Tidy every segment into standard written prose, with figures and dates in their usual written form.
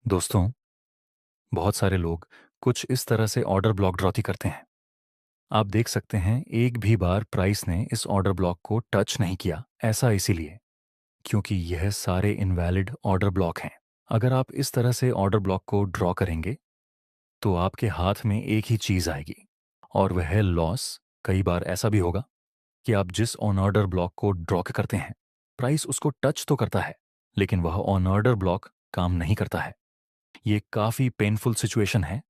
दोस्तों, बहुत सारे लोग कुछ इस तरह से ऑर्डर ब्लॉक ड्रॉती करते हैं। आप देख सकते हैं एक भी बार प्राइस ने इस ऑर्डर ब्लॉक को टच नहीं किया। ऐसा इसीलिए क्योंकि यह सारे इनवैलिड ऑर्डर ब्लॉक हैं। अगर आप इस तरह से ऑर्डर ब्लॉक को ड्रॉ करेंगे तो आपके हाथ में एक ही चीज़ आएगी और वह है लॉस। कई बार ऐसा भी होगा कि आप जिस ऑन ऑर्डर ब्लॉक को ड्रॉ करते हैं, प्राइस उसको टच तो करता है, लेकिन वह ऑन ऑर्डर ब्लॉक काम नहीं करता है। ये काफ़ी पेनफुल सिचुएशन है।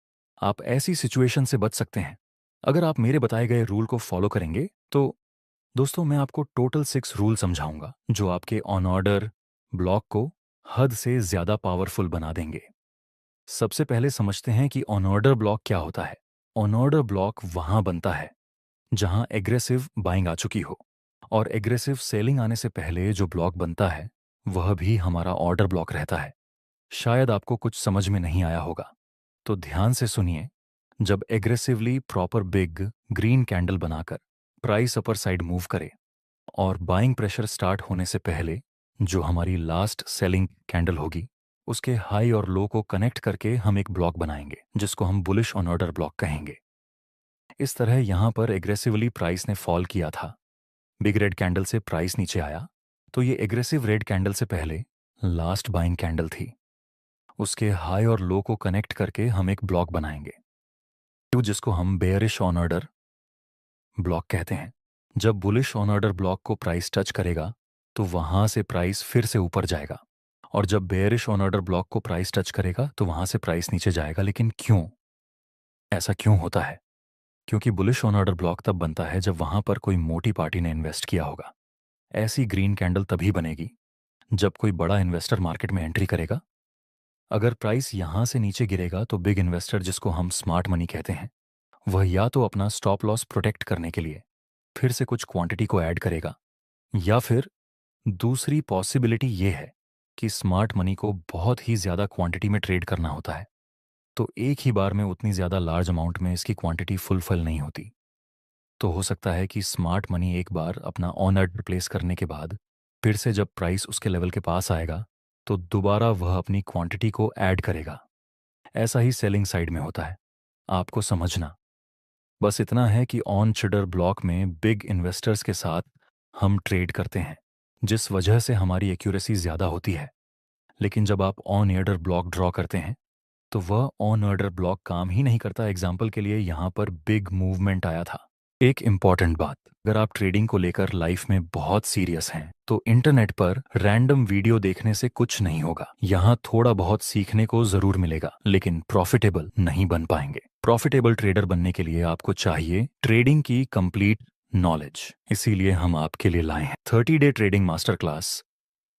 आप ऐसी सिचुएशन से बच सकते हैं अगर आप मेरे बताए गए रूल को फॉलो करेंगे। तो दोस्तों, मैं आपको टोटल 6 रूल समझाऊंगा जो आपके ऑन ऑर्डर ब्लॉक को हद से ज़्यादा पावरफुल बना देंगे। सबसे पहले समझते हैं कि ऑन ऑर्डर ब्लॉक क्या होता है। ऑन ऑर्डर ब्लॉक वहाँ बनता है जहाँ एग्रेसिव बाइंग आ चुकी हो, और एग्रेसिव सेलिंग आने से पहले जो ब्लॉक बनता है वह भी हमारा ऑर्डर ब्लॉक रहता है। शायद आपको कुछ समझ में नहीं आया होगा, तो ध्यान से सुनिए। जब aggressively proper big green candle बनाकर प्राइस अपर साइड मूव करे और बाइंग प्रेशर स्टार्ट होने से पहले जो हमारी लास्ट सेलिंग कैंडल होगी, उसके हाई और लो को कनेक्ट करके हम एक ब्लॉक बनाएंगे जिसको हम बुलिश ऑन ऑर्डर ब्लॉक कहेंगे। इस तरह यहां पर एग्रेसिवली प्राइस ने फॉल किया था, बिग रेड कैंडल से प्राइस नीचे आया, तो ये एग्रेसिव रेड कैंडल से पहले लास्ट बाइंग कैंडल थी। उसके हाई और लो को कनेक्ट करके हम एक ब्लॉक बनाएंगे तो जिसको हम बेयरिश ऑन ऑर्डर ब्लॉक कहते हैं। जब बुलिश ऑन ऑर्डर ब्लॉक को प्राइस टच करेगा तो वहां से प्राइस फिर से ऊपर जाएगा, और जब बेयरिश ऑन ऑर्डर ब्लॉक को प्राइस टच करेगा तो वहां से प्राइस नीचे जाएगा। लेकिन क्यों ऐसा क्यों होता है? क्योंकि बुलिश ऑन ऑर्डर ब्लॉक तब बनता है जब वहां पर कोई मोटी पार्टी ने इन्वेस्ट किया होगा। ऐसी ग्रीन कैंडल तभी बनेगी जब कोई बड़ा इन्वेस्टर मार्केट में एंट्री करेगा। अगर प्राइस यहां से नीचे गिरेगा तो बिग इन्वेस्टर, जिसको हम स्मार्ट मनी कहते हैं, वह या तो अपना स्टॉप लॉस प्रोटेक्ट करने के लिए फिर से कुछ क्वांटिटी को ऐड करेगा, या फिर दूसरी पॉसिबिलिटी ये है कि स्मार्ट मनी को बहुत ही ज़्यादा क्वांटिटी में ट्रेड करना होता है, तो एक ही बार में उतनी ज़्यादा लार्ज अमाउंट में इसकी क्वांटिटी फुलफिल नहीं होती। तो हो सकता है कि स्मार्ट मनी एक बार अपना ऑन ऑर्डर प्लेस करने के बाद फिर से जब प्राइस उसके लेवल के पास आएगा तो दोबारा वह अपनी क्वांटिटी को ऐड करेगा। ऐसा ही सेलिंग साइड में होता है। आपको समझना बस इतना है कि ऑन चिडर ब्लॉक में बिग इन्वेस्टर्स के साथ हम ट्रेड करते हैं, जिस वजह से हमारी एक्यूरेसी ज़्यादा होती है। लेकिन जब आप ऑन ऑर्डर ब्लॉक ड्रॉ करते हैं तो वह ऑन ऑर्डर ब्लॉक काम ही नहीं करता। एग्जाम्पल के लिए यहाँ पर बिग मूवमेंट आया था। एक इम्पॉर्टेंट बात, अगर आप ट्रेडिंग को लेकर लाइफ में बहुत सीरियस हैं तो इंटरनेट पर रैंडम वीडियो देखने से कुछ नहीं होगा। यहाँ थोड़ा बहुत सीखने को जरूर मिलेगा, लेकिन प्रॉफिटेबल नहीं बन पाएंगे। प्रॉफिटेबल ट्रेडर बनने के लिए आपको चाहिए ट्रेडिंग की कंप्लीट नॉलेज। इसीलिए हम आपके लिए लाए हैं 30 डे ट्रेडिंग मास्टर क्लास।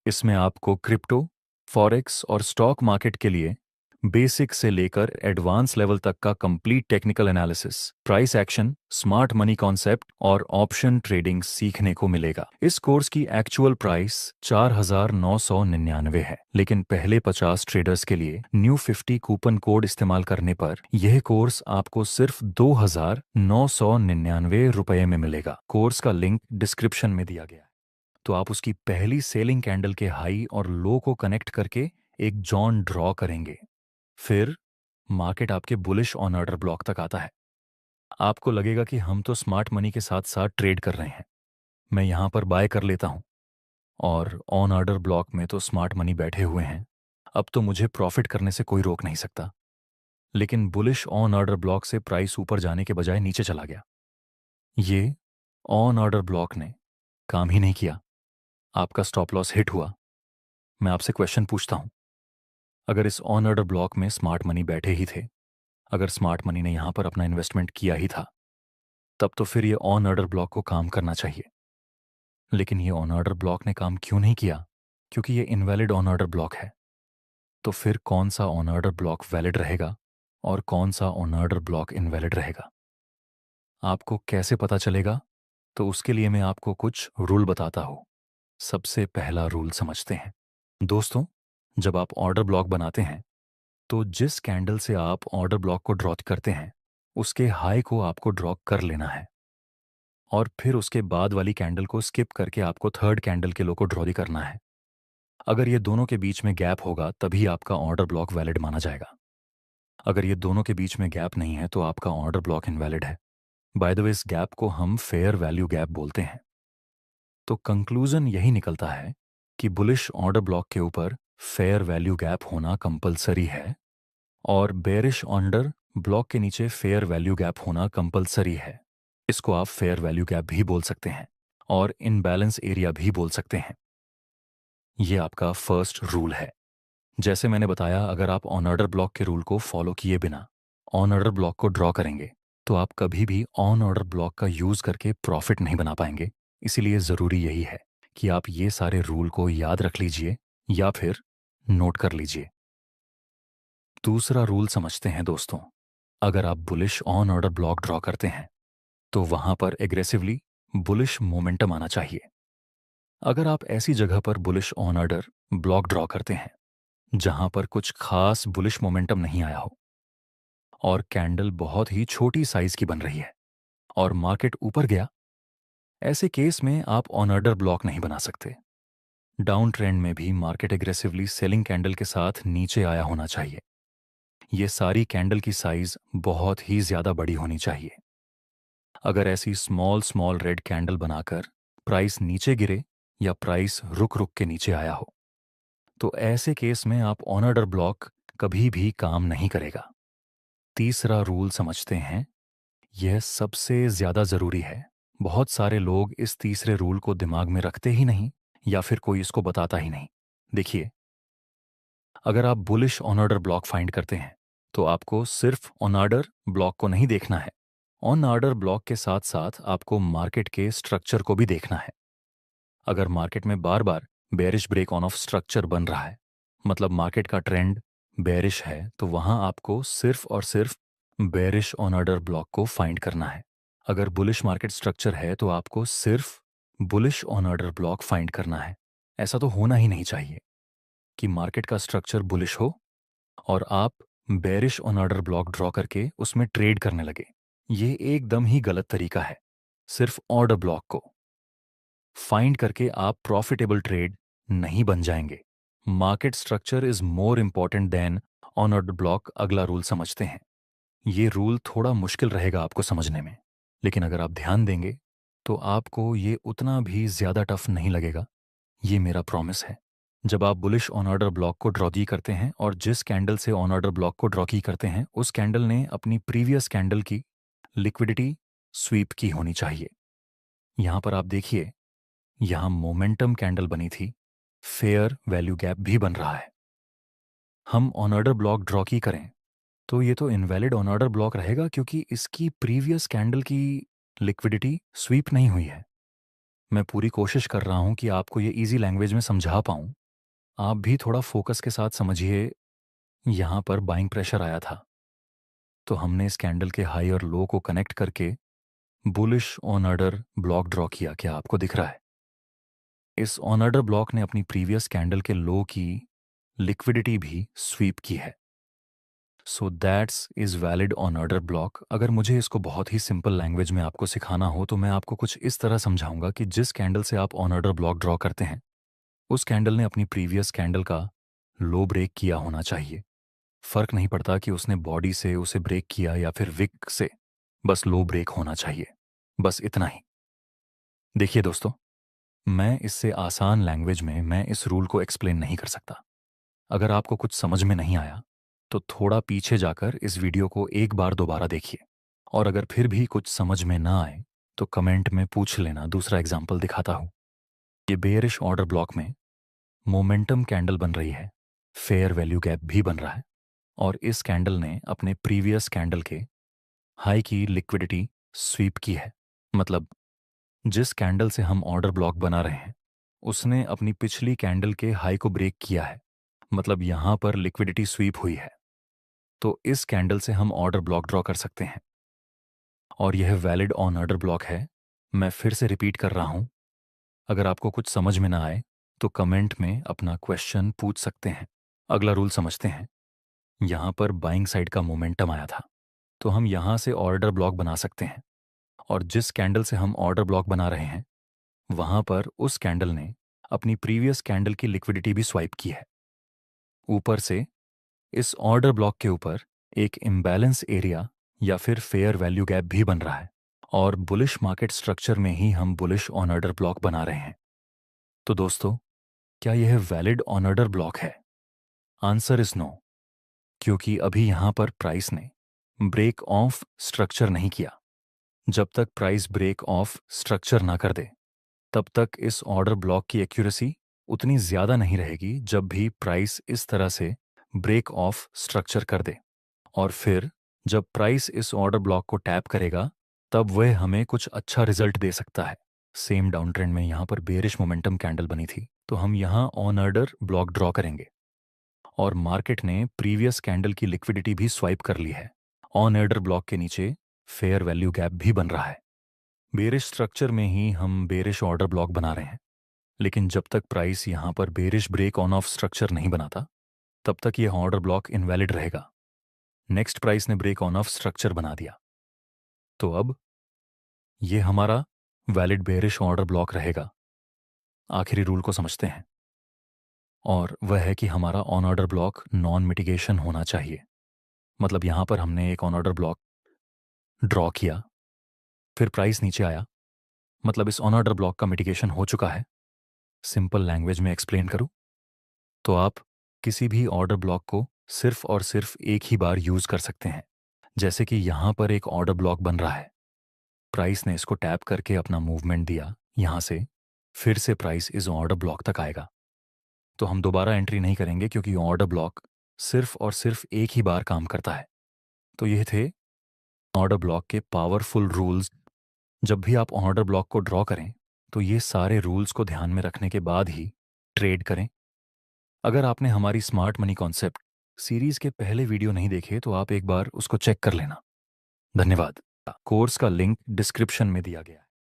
इसमें आपको क्रिप्टो, फॉरेक्स और स्टॉक मार्केट के लिए बेसिक से लेकर एडवांस लेवल तक का complete technical analysis, price action, smart money concept और ऑप्शन ट्रेडिंग सीखने को मिलेगा। इस कोर्स की एक्चुअल प्राइस 4,999 है, लेकिन पहले 50 ट्रेडर्स के लिए न्यू 50 कूपन कोड इस्तेमाल करने पर यह कोर्स आपको सिर्फ 2,999 रुपए में मिलेगा। कोर्स का लिंक डिस्क्रिप्शन में दिया गया है। तो आप उसकी पहली सेलिंग कैंडल के हाई और लो को कनेक्ट करके एक जॉन ड्रॉ करेंगे। फिर मार्केट आपके बुलिश ऑन ऑर्डर ब्लॉक तक आता है। आपको लगेगा कि हम तो स्मार्ट मनी के साथ साथ ट्रेड कर रहे हैं, मैं यहां पर बाय कर लेता हूं, और ऑन ऑर्डर ब्लॉक में तो स्मार्ट मनी बैठे हुए हैं, अब तो मुझे प्रॉफिट करने से कोई रोक नहीं सकता। लेकिन बुलिश ऑन ऑर्डर ब्लॉक से प्राइस ऊपर जाने के बजाय नीचे चला गया। ये ऑन ऑर्डर ब्लॉक ने काम ही नहीं किया। आपका स्टॉप लॉस हिट हुआ। मैं आपसे क्वेश्चन पूछता हूं, अगर इस ऑन ऑर्डर ब्लॉक में स्मार्ट मनी बैठे ही थे, अगर स्मार्ट मनी ने यहां पर अपना इन्वेस्टमेंट किया ही था, तब तो फिर ये ऑन ऑर्डर ब्लॉक को काम करना चाहिए। लेकिन ये ऑन ऑर्डर ब्लॉक ने काम क्यों नहीं किया? क्योंकि ये इनवैलिड ऑन ऑर्डर ब्लॉक है। तो फिर कौन सा ऑन ऑर्डर ब्लॉक वैलिड रहेगा और कौन सा ऑन ऑर्डर ब्लॉक इनवैलिड रहेगा, आपको कैसे पता चलेगा? तो उसके लिए मैं आपको कुछ रूल बताता हूं। सबसे पहला रूल समझते हैं। दोस्तों, जब आप ऑर्डर ब्लॉक बनाते हैं तो जिस कैंडल से आप ऑर्डर ब्लॉक को ड्रॉ करते हैं उसके हाई को आपको ड्रॉ कर लेना है, और फिर उसके बाद वाली कैंडल को स्किप करके आपको थर्ड कैंडल के लो को ड्रॉ करना है। अगर ये दोनों के बीच में गैप होगा तभी आपका ऑर्डर ब्लॉक वैलिड माना जाएगा। अगर ये दोनों के बीच में गैप नहीं है तो आपका ऑर्डर ब्लॉक इनवैलिड है। बाय द वे, इस गैप को हम फेयर वैल्यू गैप बोलते हैं। तो कंक्लूजन यही निकलता है कि बुलिश ऑर्डर ब्लॉक के ऊपर फेयर वैल्यू गैप होना कंपलसरी है और बेरिश ऑर्डर ब्लॉक के नीचे फेयर वैल्यू गैप होना कंपलसरी है। इसको आप फेयर वैल्यू गैप भी बोल सकते हैं और इनबैलेंस एरिया भी बोल सकते हैं। ये आपका फर्स्ट रूल है। जैसे मैंने बताया, अगर आप ऑन ऑर्डर ब्लॉक के रूल को फॉलो किए बिना ऑन ऑर्डर ब्लॉक को ड्रॉ करेंगे तो आप कभी भी ऑन ऑर्डर ब्लॉक का यूज करके प्रॉफिट नहीं बना पाएंगे। इसीलिए जरूरी यही है कि आप ये सारे रूल को याद रख लीजिए या फिर नोट कर लीजिए। दूसरा रूल समझते हैं दोस्तों। अगर आप bullish on order block draw करते हैं तो वहां पर एग्रेसिवली बुलिश मोमेंटम आना चाहिए। अगर आप ऐसी जगह पर bullish on order block draw करते हैं जहां पर कुछ खास बुलिश मोमेंटम नहीं आया हो और कैंडल बहुत ही छोटी साइज की बन रही है और मार्केट ऊपर गया, ऐसे केस में आप ऑन ऑर्डर ब्लॉक नहीं बना सकते। डाउन ट्रेंड में भी मार्केट एग्रेसिवली सेलिंग कैंडल के साथ नीचे आया होना चाहिए। ये सारी कैंडल की साइज बहुत ही ज्यादा बड़ी होनी चाहिए। अगर ऐसी स्मॉल स्मॉल रेड कैंडल बनाकर प्राइस नीचे गिरे या प्राइस रुक रुक के नीचे आया हो तो ऐसे केस में आप ऑन ऑर्डर ब्लॉक कभी भी काम नहीं करेगा। तीसरा रूल समझते हैं। यह सबसे ज्यादा जरूरी है। बहुत सारे लोग इस तीसरे रूल को दिमाग में रखते ही नहीं या फिर कोई इसको बताता ही नहीं। देखिए, अगर आप bullish on order block find करते हैं तो आपको सिर्फ ऑन ऑर्डर ब्लॉक को नहीं देखना है। ऑन ऑर्डर ब्लॉक के साथ साथ आपको मार्केट के स्ट्रक्चर को भी देखना है। अगर मार्केट में बार बार bearish break on of structure बन रहा है, मतलब मार्केट का ट्रेंड बेरिश है, तो वहां आपको सिर्फ और सिर्फ बेरिश ऑन ऑर्डर ब्लॉक को फाइंड करना है। अगर बुलिश मार्केट स्ट्रक्चर है तो आपको सिर्फ bullish on order block find करना है। ऐसा तो होना ही नहीं चाहिए कि मार्केट का स्ट्रक्चर बुलिश हो और आप bearish on order block draw करके उसमें ट्रेड करने लगे। ये एकदम ही गलत तरीका है। सिर्फ ऑर्डर ब्लॉक को फाइंड करके आप प्रॉफिटेबल ट्रेड नहीं बन जाएंगे। Market structure is more important than on order block. अगला रूल समझते हैं। ये रूल थोड़ा मुश्किल रहेगा आपको समझने में, लेकिन अगर आप ध्यान देंगे तो आपको ये उतना भी ज्यादा टफ नहीं लगेगा। ये मेरा प्रॉमिस है। जब आप बुलिश ऑन ऑर्डर ब्लॉक को ड्रॉ की करते हैं और जिस कैंडल से ऑन ऑर्डर ब्लॉक को ड्रॉ की करते हैं उस कैंडल ने अपनी प्रीवियस कैंडल की लिक्विडिटी स्वीप की होनी चाहिए। यहां पर आप देखिए, यहां मोमेंटम कैंडल बनी थी, फेयर वैल्यू गैप भी बन रहा है। हम ऑन ऑर्डर ब्लॉक ड्रॉ की करें तो ये तो इनवैलिड ऑन ऑर्डर ब्लॉक रहेगा क्योंकि इसकी प्रीवियस कैंडल की लिक्विडिटी स्वीप नहीं हुई है। मैं पूरी कोशिश कर रहा हूं कि आपको ये इजी लैंग्वेज में समझा पाऊं। आप भी थोड़ा फोकस के साथ समझिए। यहां पर बाइंग प्रेशर आया था तो हमने इस कैंडल के हाई और लो को कनेक्ट करके bullish on order block draw किया। क्या आपको दिख रहा है? इस ऑन ऑर्डर ब्लॉक ने अपनी प्रीवियस कैंडल के लो की लिक्विडिटी भी स्वीप की है। So that's is valid on order block. अगर मुझे इसको बहुत ही सिंपल लैंग्वेज में आपको सिखाना हो तो मैं आपको कुछ इस तरह समझाऊंगा कि जिस कैंडल से आप ऑन ऑर्डर ब्लॉक ड्रॉ करते हैं उस कैंडल ने अपनी प्रीवियस कैंडल का लो ब्रेक किया होना चाहिए। फर्क नहीं पड़ता कि उसने बॉडी से उसे ब्रेक किया या फिर विक से, बस लो ब्रेक होना चाहिए। बस इतना ही। देखिए दोस्तों, मैं इससे आसान लैंग्वेज में मैं इस रूल को एक्सप्लेन नहीं कर सकता। अगर आपको कुछ समझ में नहीं आया तो थोड़ा पीछे जाकर इस वीडियो को एक बार दोबारा देखिए और अगर फिर भी कुछ समझ में ना आए तो कमेंट में पूछ लेना, दूसरा एग्जाम्पल दिखाता हूं। ये बेयरिश ऑर्डर ब्लॉक में मोमेंटम कैंडल बन रही है, फेयर वैल्यू गैप भी बन रहा है और इस कैंडल ने अपने प्रीवियस कैंडल के हाई की लिक्विडिटी स्वीप की है। मतलब जिस कैंडल से हम ऑर्डर ब्लॉक बना रहे हैं उसने अपनी पिछली कैंडल के हाई को ब्रेक किया है। मतलब यहां पर लिक्विडिटी स्वीप हुई है तो इस कैंडल से हम ऑर्डर ब्लॉक ड्रॉ कर सकते हैं और यह वैलिड ऑन ऑर्डर ब्लॉक है। मैं फिर से रिपीट कर रहा हूं। अगर आपको कुछ समझ में ना आए तो कमेंट में अपना क्वेश्चन पूछ सकते हैं। अगला रूल समझते हैं। यहां पर बाइंग साइड का मोमेंटम आया था तो हम यहां से ऑर्डर ब्लॉक बना सकते हैं और जिस कैंडल से हम ऑर्डर ब्लॉक बना रहे हैं वहां पर उस कैंडल ने अपनी प्रीवियस कैंडल की लिक्विडिटी भी स्वाइप की है। ऊपर से इस ऑर्डर ब्लॉक के ऊपर एक इम्बैलेंस एरिया या फिर फेयर वैल्यू गैप भी बन रहा है, और बुलिश मार्केट स्ट्रक्चर में ही हम बुलिश ऑन ऑर्डर ब्लॉक बना रहे हैं। तो दोस्तों, क्या यह वैलिड ऑन ऑर्डर ब्लॉक है? आंसर इज नो, क्योंकि अभी यहां पर प्राइस ने ब्रेक ऑफ स्ट्रक्चर नहीं किया। जब तक प्राइस ब्रेक ऑफ स्ट्रक्चर ना कर दे, तब तक इस ऑर्डर ब्लॉक की एक्यूरेसी उतनी ज्यादा नहीं रहेगी। जब भी प्राइस इस तरह से ब्रेक ऑफ स्ट्रक्चर कर दे और फिर जब प्राइस इस ऑर्डर ब्लॉक को टैप करेगा, तब वह हमें कुछ अच्छा रिजल्ट दे सकता है। सेम डाउन ट्रेंड में यहां पर बेरिश मोमेंटम कैंडल बनी थी, तो हम यहां ऑन ऑर्डर ब्लॉक ड्रॉ करेंगे और मार्केट ने प्रीवियस कैंडल की लिक्विडिटी भी स्वाइप कर ली है। ऑन ऑर्डर ब्लॉक के नीचे फेयर वैल्यू गैप भी बन रहा है। बेरिश स्ट्रक्चर में ही हम बेरिश ऑर्डर ब्लॉक बना रहे हैं, लेकिन जब तक प्राइस यहां पर bearish break on of structure नहीं बनाता, तब तक यह ऑर्डर ब्लॉक इनवैलिड रहेगा। नेक्स्ट प्राइस ने ब्रेक ऑन ऑफ स्ट्रक्चर बना दिया, तो अब यह हमारा वैलिड बेरिश ऑर्डर ब्लॉक रहेगा। आखिरी रूल को समझते हैं, और वह है कि हमारा on order block non mitigation होना चाहिए। मतलब यहां पर हमने एक ऑन ऑर्डर ब्लॉक ड्रॉ किया, फिर प्राइस नीचे आया, मतलब इस ऑन ऑर्डर ब्लॉक का मिटिगेशन हो चुका है। सिंपल लैंग्वेज में एक्सप्लेन करूं तो आप किसी भी ऑर्डर ब्लॉक को सिर्फ और सिर्फ एक ही बार यूज कर सकते हैं। जैसे कि यहां पर एक ऑर्डर ब्लॉक बन रहा है, प्राइस ने इसको टैप करके अपना मूवमेंट दिया यहां से, फिर से प्राइस इस ऑर्डर ब्लॉक तक आएगा, तो हम दोबारा एंट्री नहीं करेंगे क्योंकि ऑर्डर ब्लॉक सिर्फ और सिर्फ एक ही बार काम करता है। तो यह थे ऑर्डर ब्लॉक के पावरफुल रूल्स। जब भी आप ऑर्डर ब्लॉक को ड्रॉ करें, तो ये सारे रूल्स को ध्यान में रखने के बाद ही ट्रेड करें। अगर आपने हमारी स्मार्ट मनी कॉन्सेप्ट सीरीज के पहले वीडियो नहीं देखे, तो आप एक बार उसको चेक कर लेना। धन्यवाद। कोर्स का लिंक डिस्क्रिप्शन में दिया गया है।